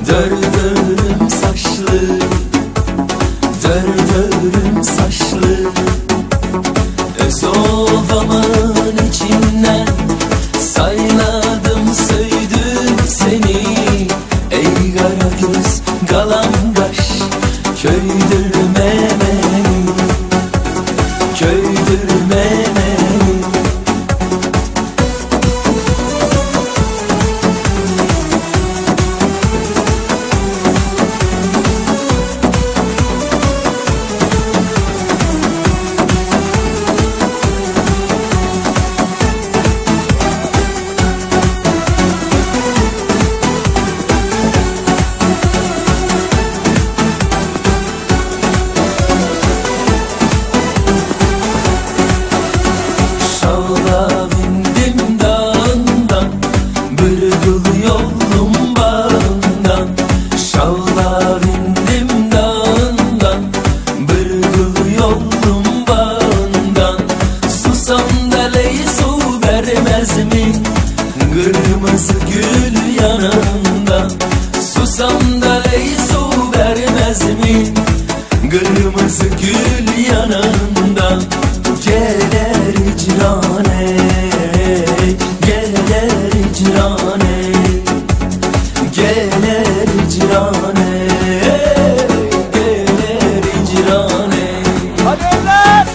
Dördörüm saçlı, dördörüm saçlı, özovamın içinden sayladım söydüm seni. Ey kara göz galangaş, köydürme beni, köydürme beni. Kırmızı gül yanında, susam da ey su vermez mi? Kırmızı gül yanında, gelir icrane, gelir icrane, gelir icrane, gelir icrane. Hadi eller!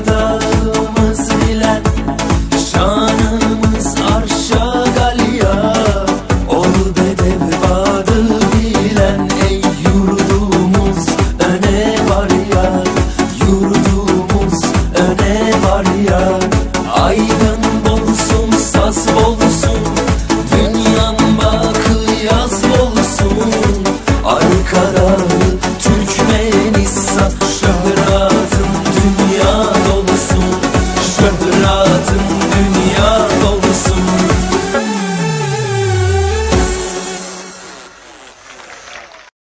Arkadağımız bilen şanımız arşa galya, ol bedev badı bilen ey yurdumuz öne var ya, yurdumuz öne var ya. Aydın bolsun, saz bolsun, dünyan bakı yaz bolsun. Arkadağı Türkmenistan, şöhratın dünya dolusun, şöhratın dünya.